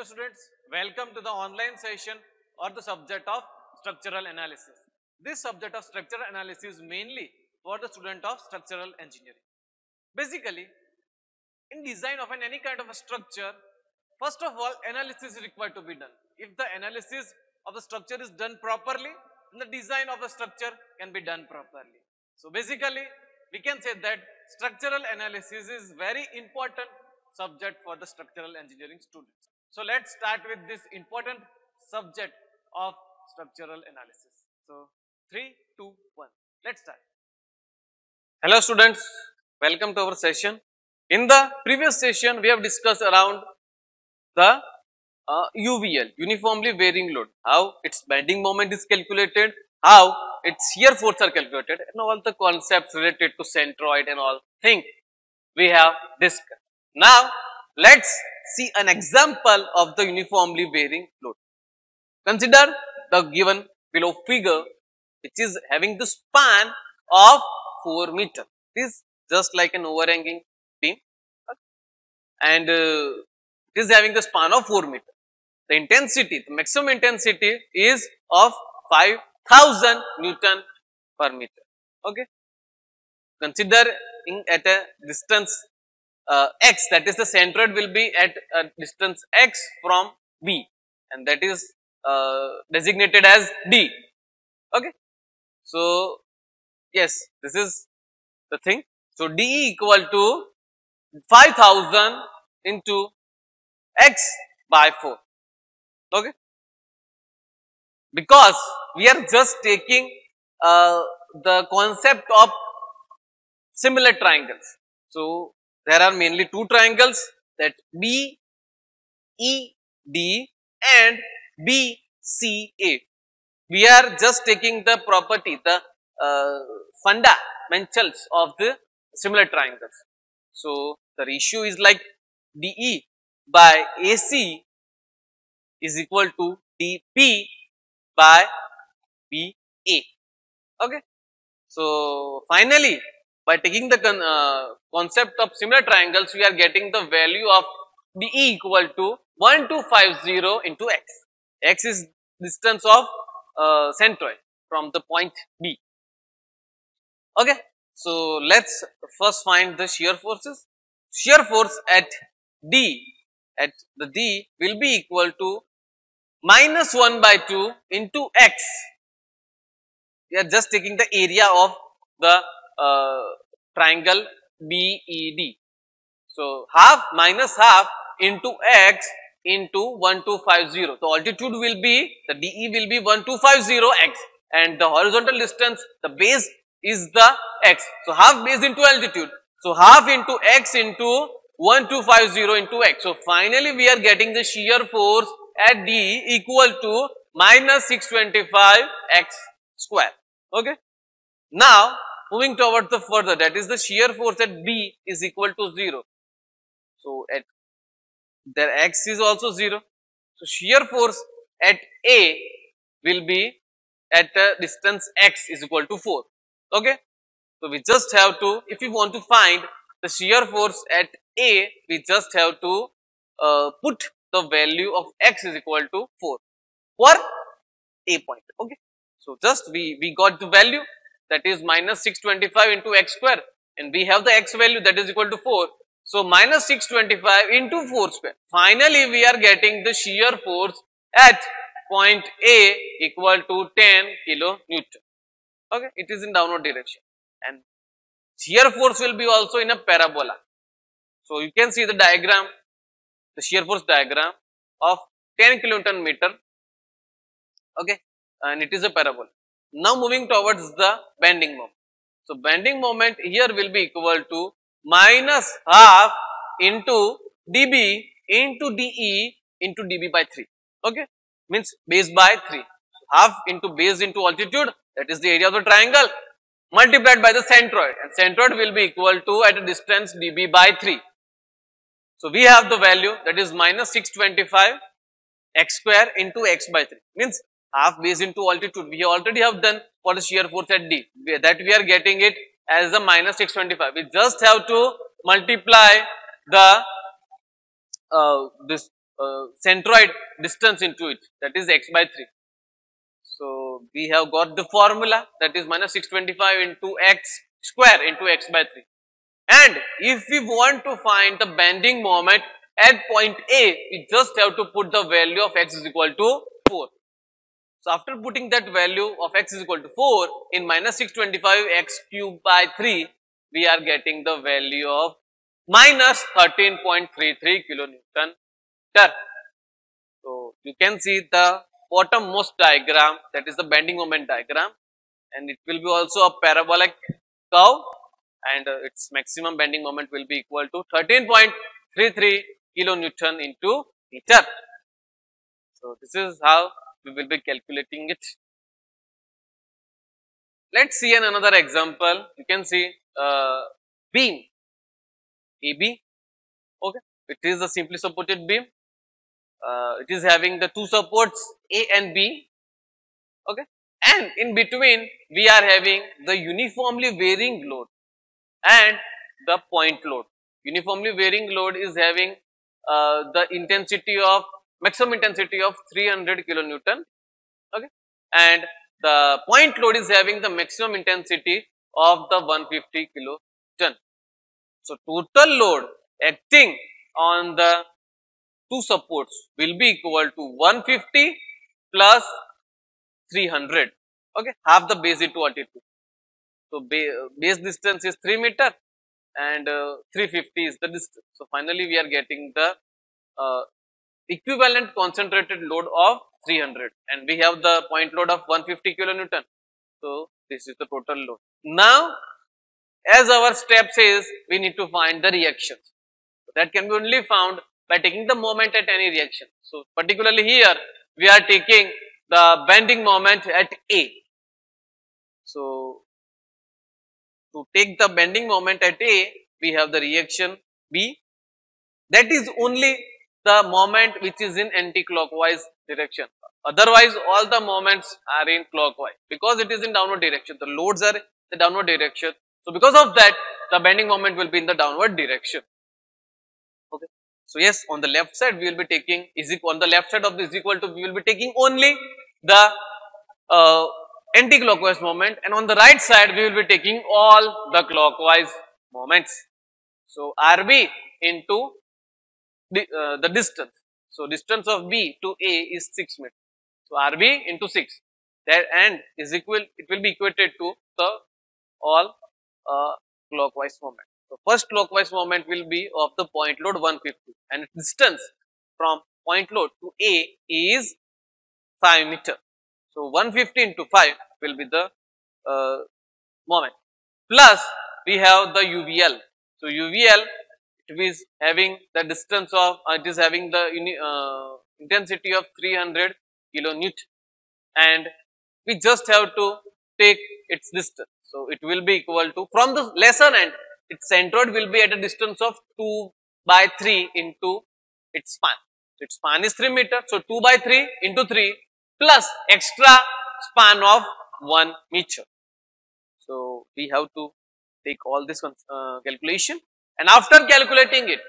Hello students, welcome to the online session or the subject of structural analysis. This subject of structural analysis is mainly for the student of structural engineering. Basically, in design of any kind of a structure, first of all analysis is required to be done. If the analysis of the structure is done properly, then the design of the structure can be done properly. So basically, we can say that structural analysis is very important subject for the structural engineering students. So let's start with this important subject of structural analysis. So 3, 2, 1, let's start. Hello students, welcome to our session. In the previous session, we have discussed around the UVL, uniformly varying load, how its bending moment is calculated, how its shear force are calculated, and all the concepts related to centroid and all things we have discussed. Now, let's see an example of the uniformly varying load. Consider the given below figure, which is having the span of 4 meters. It is just like an overhanging beam, and it is having the span of 4 meters. The intensity, the maximum intensity is of 5000 Newton per meter. Okay. Considering at a distance x, that is the centroid will be at a distance x from B, and that is designated as D. Okay. So yes, this is the thing. So D equal to 5000 into x by 4. Okay. Because we are just taking the concept of similar triangles. So there are mainly two triangles, that BED and BCA. We are just taking the property, the fundamentals of the similar triangles. So the ratio is like DE by AC is equal to DP by BA. Okay. So finally, by taking the concept of similar triangles, we are getting the value of DE equal to 1250 into x. X is distance of centroid from the point B. Okay. So let's first find the shear forces. Shear force at D, at the D will be equal to minus 1 by 2 into x. We are just taking the area of the triangle BED. So half minus half into x into 1250. The altitude will be, the DE will be 1250 x, and the horizontal distance, the base is the x. So half base into altitude. So half into x into 1250 into x. So finally we are getting the shear force at D equal to minus 625 x square. Okay. Now moving towards the further, that is the shear force at B is equal to 0. So at their x is also 0. So shear force at A will be at a distance x is equal to 4. Okay. So we just have to, if we want to find the shear force at A, we just have to put the value of x is equal to 4 for A point. Okay. So just we got the value, that is minus 625 into x square, and we have the x value that is equal to 4. So minus 625 into 4 square. Finally we are getting the shear force at point A equal to 10 kilonewton. Okay. It is in downward direction, and shear force will be also in a parabola. So you can see the diagram, the shear force diagram of 10 kilonewton meter. Okay. And it is a parabola. Now moving towards the bending moment. So bending moment here will be equal to minus half into dB into dE into dB by 3. Okay. Means base by 3. Half into base into altitude, that is the area of the triangle, multiplied by the centroid, and centroid will be equal to at a distance dB by 3. So we have the value, that is minus 625 x square into x by 3, means half base into altitude. We already have done for the shear force at D, that we are getting it as a minus 625. We just have to multiply the this centroid distance into it, that is x by 3. So we have got the formula, that is minus 625 into x square into x by 3. And if we want to find the bending moment at point A, we just have to put the value of x is equal to 4. So after putting that value of x is equal to 4 in minus 625 x cube by 3, we are getting the value of minus 13.33 kilonewton turn. So you can see the bottommost diagram, that is the bending moment diagram, and it will be also a parabolic curve, and its maximum bending moment will be equal to 13.33 kilonewton into meter. So this is how we will be calculating it. Let's see another example. You can see beam AB. Okay, it is a simply supported beam. It is having the two supports A and B. Okay, and in between we are having the uniformly varying load and the point load. Uniformly varying load is having the intensity of maximum intensity of 300 kilonewton. Okay, and the point load is having the maximum intensity of the 150 kiloton. So total load acting on the two supports will be equal to 150 plus 300. Okay, half the base into altitude. So base distance is 3 meter and 350 is the distance. So finally we are getting the equivalent concentrated load of 300, and we have the point load of 150 kilonewton. So this is the total load. Now as our step says, we need to find the reactions. So that can be only found by taking the moment at any reaction. So particularly here we are taking the bending moment at A. So to take the bending moment at A, we have the reaction B. That is only the moment which is in anti-clockwise direction. Otherwise all the moments are in clockwise, because it is in downward direction. The loads are in the downward direction. So because of that, the bending moment will be in the downward direction. Okay. So yes, on the left side we will be taking on the left side of this is equal to, we will be taking only the anti-clockwise moment, and on the right side we will be taking all the clockwise moments. So RB into the distance. So distance of B to A is 6 meters. So RB into 6, that and is equal, it will be equated to the all clockwise moment. So first clockwise moment will be of the point load 150, and distance from point load to A is 5 meter. So 150 into 5 will be the moment. Plus we have the UVL. So UVL, it is having the distance of it is having the intensity of 300 kilonewton, and we just have to take its distance. So it will be equal to, from the lesser end, its centroid will be at a distance of 2 by 3 into its span. So its span is 3 meter. So 2 by 3 into 3 plus extra span of 1 meter. So we have to take all this calculation, and after calculating it,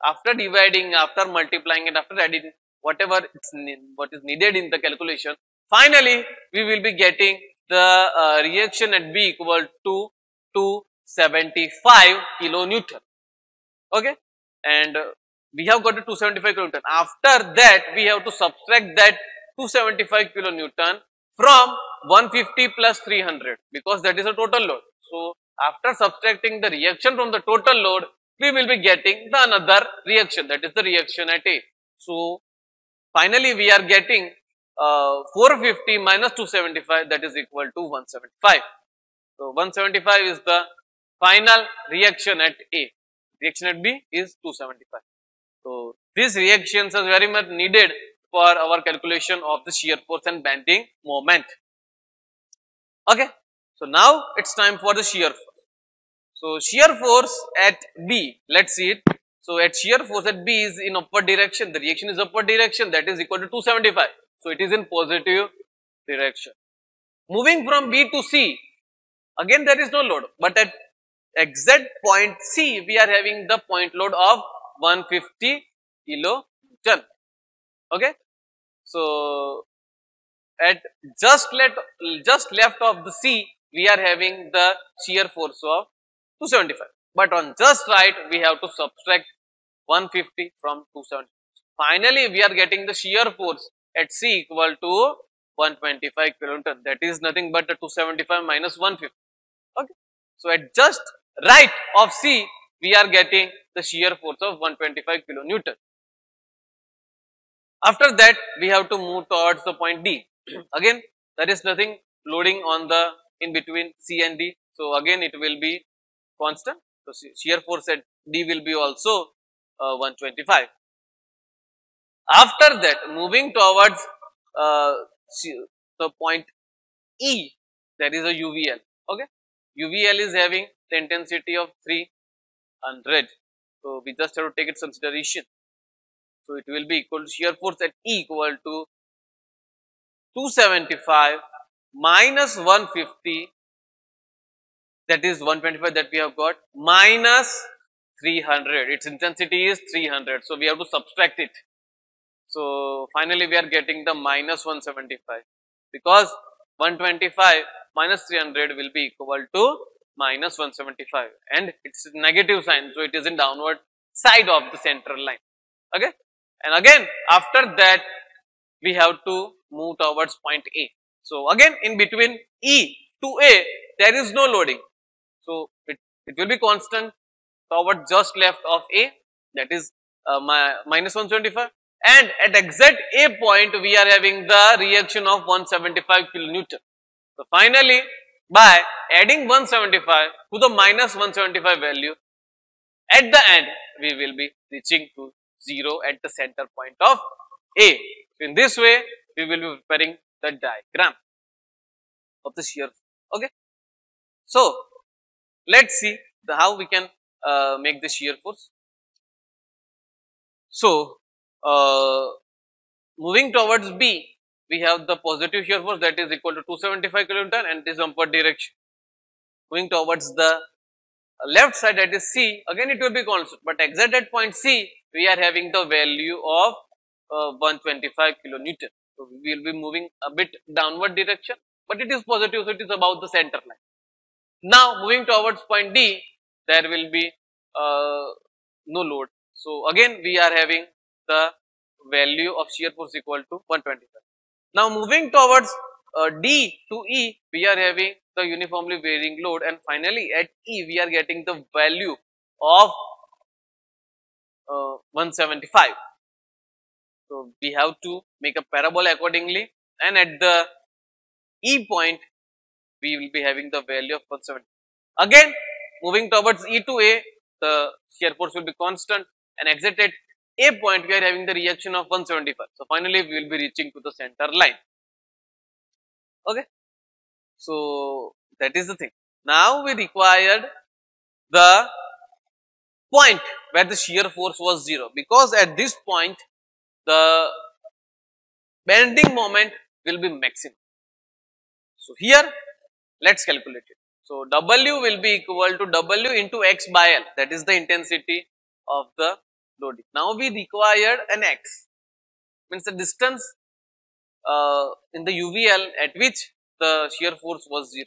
after dividing, after multiplying it, after adding whatever what is needed in the calculation, finally we will be getting the reaction at B equal to 275 kilonewton. Okay, and we have got a 275 kilonewton. After that, we have to subtract that 275 kilonewton from 150 plus 300, because that is a total load. So after subtracting the reaction from the total load, we will be getting the another reaction, that is the reaction at A. So finally we are getting 450 minus 275, that is equal to 175. So 175 is the final reaction at A. Reaction at B is 275. So these reactions are very much needed for our calculation of the shear force and bending moment. Okay. So now it's time for the shear force. So shear force at B, let's see it. So at shear force at B is in upward direction, the reaction is upward direction, that is equal to 275. So it is in positive direction. Moving from B to C, again there is no load, but at exact point C we are having the point load of 150 kilonewton. Okay, so at just left of the C, we are having the shear force of 275. But on just right, we have to subtract 150 from 270. Finally, we are getting the shear force at C equal to 125 kilonewton. That is nothing but the 275 minus 150. Okay. So at just right of C, we are getting the shear force of 125 kilonewton. After that, we have to move towards the point D. Again, there is nothing loading on the in between C and D. So again, it will be constant. So shear force at D will be also 125. After that, moving towards the point E, that is a UVL. Okay, UVL is having the intensity of 300. So we just have to take its consideration. So it will be equal to shear force at E equal to 275 minus 150, that is 125 that we have got, minus 300. Its intensity is 300. So we have to subtract it. So finally we are getting the minus 175, because 125 minus 300 will be equal to minus 175, and it's negative sign. So it is in downward side of the central line. Okay. And again, after that, we have to move towards point A. So again, in between E to A, there is no loading. So it will be constant toward just left of A, that is minus 125. And at exact A point, we are having the reaction of 175 kilonewton. So finally, by adding 175 to the minus 175 value, at the end, we will be reaching to 0 at the center point of A. In this way, we will be preparing the diagram of the shear force. Okay. So let's see how we can make the shear force. So moving towards B, we have the positive shear force, that is equal to 275 kilonewton, and it is upward direction. Moving towards the left side, that is C, again it will be constant, but exact at point C, we are having the value of 125 kilonewton. So we will be moving a bit downward direction, but it is positive, so it is about the center line. Now moving towards point D, there will be no load. So again we are having the value of shear force equal to 125. Now moving towards D to E, we are having the uniformly varying load, and finally at E we are getting the value of 175. So we have to make a parabola accordingly, and at the E point we will be having the value of 170. Again moving towards E to A, the shear force will be constant, and exact at A point we are having the reaction of 175. So finally we will be reaching to the center line. Okay. So that is the thing. Now we required the point where the shear force was 0, because at this point the bending moment will be maximum. So here let's calculate it. So W will be equal to W into X by L, that is the intensity of the loading. Now we required an X, means the distance in the UVL at which the shear force was 0.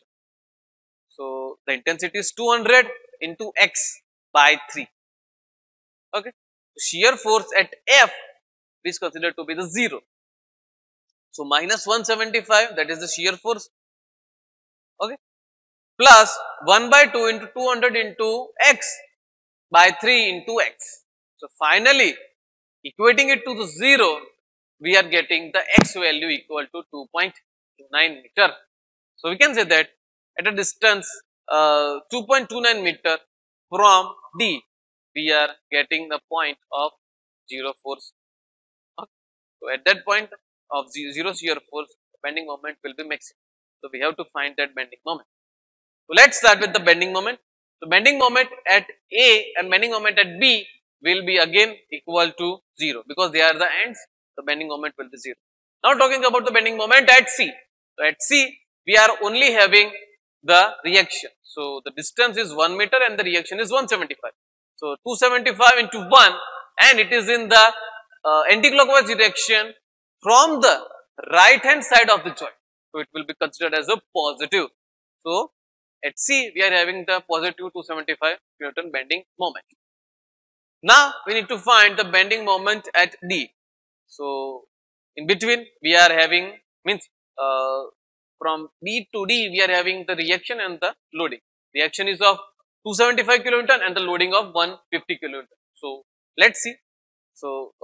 So the intensity is 200 into X by 3. Okay. Shear force at F is considered to be the 0. So minus 175, that is the shear force. Okay. Plus 1 by 2 into 200 into X by 3 into X. So finally, equating it to the 0, we are getting the X value equal to 2.29 meter. So we can say that at a distance 2.29 meter from D, we are getting the point of 0 force. Okay. So at that point of 0 shear force, the bending moment will be maximum. So we have to find that bending moment. So let's start with the bending moment. So bending moment at A and bending moment at B will be again equal to 0, because they are the ends. The bending moment will be 0. Now talking about the bending moment at C. So at C, we are only having the reaction. So the distance is 1 meter and the reaction is 175. So 275 into 1, and it is in the anti-clockwise direction from the right hand side of the joint. So it will be considered as a positive. So at C we are having the positive 275 kilonewton bending moment. Now we need to find the bending moment at D. So in between we are having means from B to D we are having the reaction and the loading. Reaction is of 275 kilonewton and the loading of 150 kilonewton. So let's see. So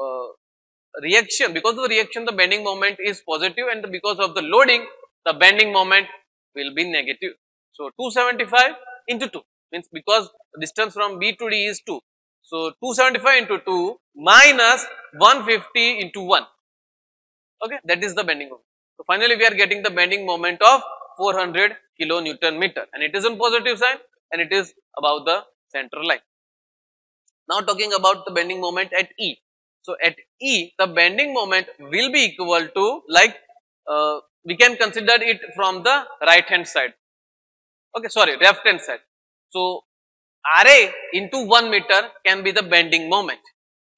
reaction, because of the reaction the bending moment is positive, and because of the loading the bending moment will be negative. So 275 into 2 means, because the distance from B to D is 2. So 275 into 2 minus 150 into 1. Okay, that is the bending moment. So finally we are getting the bending moment of 400 kilonewton meter, and it is on positive sign and it is above the center line. Now talking about the bending moment at E. So at E the bending moment will be equal to, like we can consider it from the right hand side. Okay, sorry, left hand side. So RA into 1 meter can be the bending moment.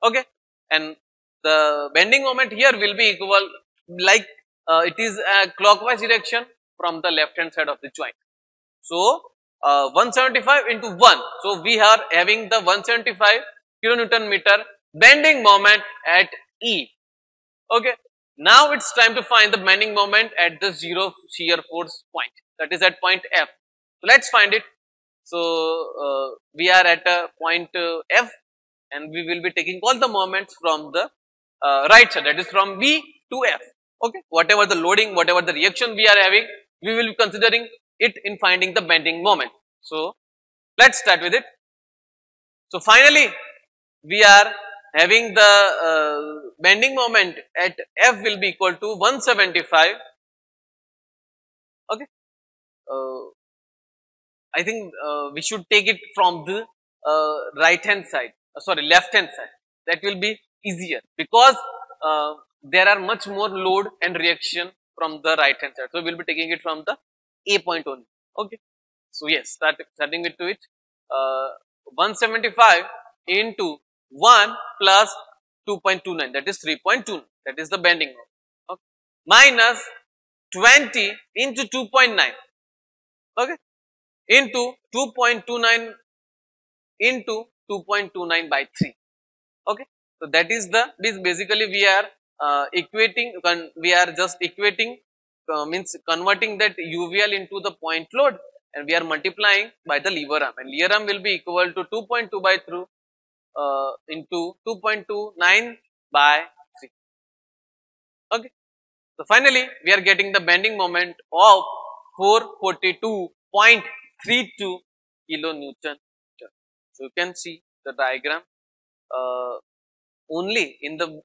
Okay, and the bending moment here will be equal, like it is a clockwise direction from the left hand side of the joint. So 175 into 1. So we are having the 175 kilonewton meter bending moment at E. Okay. Now it's time to find the bending moment at the zero shear force point, that is at point F. So let's find it. So we are at a point F, and we will be taking all the moments from the right side, that is from B to F. Okay. Whatever the loading, whatever the reaction we are having, we will be considering it in finding the bending moment. So let's start with it. So finally we are having the bending moment at F will be equal to 175. Okay, I think we should take it from the right hand side, left hand side. That will be easier, because there are much more load and reaction from the right hand side. So we will be taking it from the A point only. Okay, so yes, starting with it, 175 into 1 plus 2.29, that is 3.2, that is the bending moment. Okay, minus 20 into 2.9, okay, into 2.29 into 2.29 by 3. Okay, so that is the, this basically we are equating, we are just equating, means converting that UVL into the point load, and we are multiplying by the lever arm, and lever arm will be equal to 2.2 by 3 into 2.29 by 3. Okay, so finally we are getting the bending moment of 442.32 kilonewton. So you can see the diagram. Only in the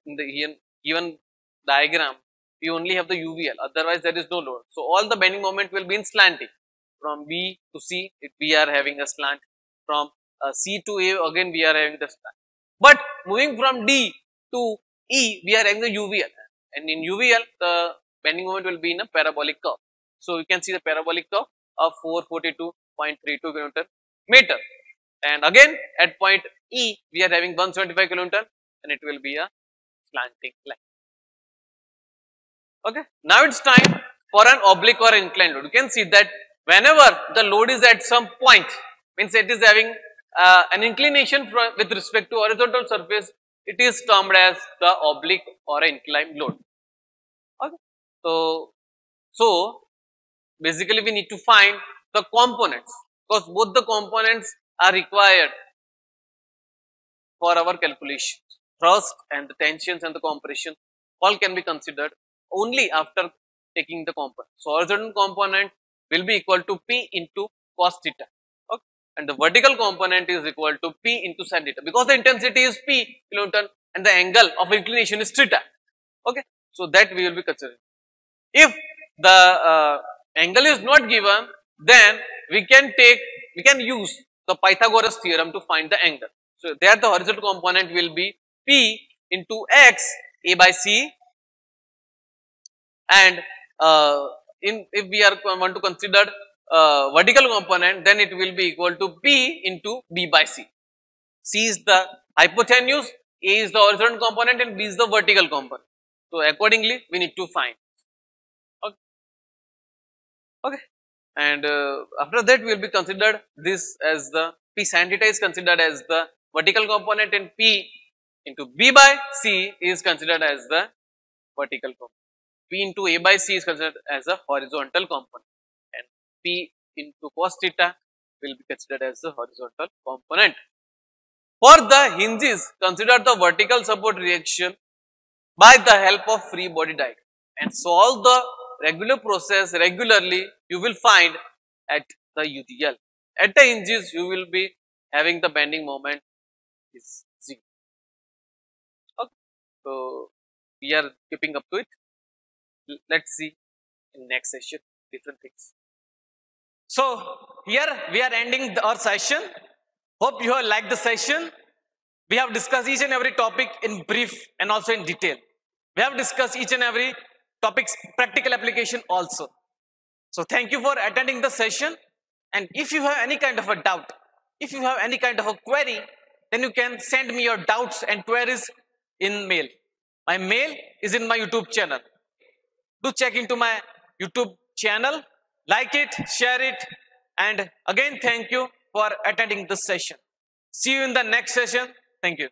given diagram we only have the UVL, otherwise there is no load. So all the bending moment will be in slanting. From B to C we are having a slant, from C to A again we are having the slant. But moving from D to E we are having the UVL, and in UVL the bending moment will be in a parabolic curve. So you can see the parabolic curve of 442.32 kilonewton meter, and again at point E we are having 175 kilonewton, and it will be a slanting line. Okay, now it's time for an oblique or inclined load. You can see that whenever the load is at some point, means it is having an inclination with respect to horizontal surface, it is termed as the oblique or inclined load. Okay, so basically we need to find the components, because both the components are required for our calculation. Thrust and the tensions and the compression all can be considered only after taking the component. So horizontal component will be equal to P into cos theta, okay, and the vertical component is equal to P into sin theta, because the intensity is P kilonewton and the angle of inclination is theta. Okay, so that we will be considering. If the angle is not given, then we can use the Pythagoras theorem to find the angle. So there the horizontal component will be P into x A by C, and if we want to consider vertical component, then it will be equal to P into B by C. C is the hypotenuse, A is the horizontal component and B is the vertical component. So accordingly, we need to find. Okay. Okay. And after that, we will be considered this as the P sin theta is considered as the vertical component and P into B by C is considered as the vertical component. P into A by C is considered as a horizontal component and P into cos theta will be considered as the horizontal component. For the hinges, consider the vertical support reaction by the help of free body diagram and solve the regular process regularly. You will find at the UDL. At the hinges, you will be having the bending moment is 0. Okay. So, we are keeping up to it. Let's see in next session different things. So, here we are ending our session. Hope you have liked the session. We have discussed each and every topic in brief and also in detail. We have discussed each and every topic's practical application also. So thank you for attending the session, and if you have any kind of a doubt, if you have any kind of a query, then you can send me your doubts and queries in mail. My mail is in my YouTube channel. Do check into my YouTube channel, like it, share it, and again thank you for attending this session. See you in the next session. Thank you.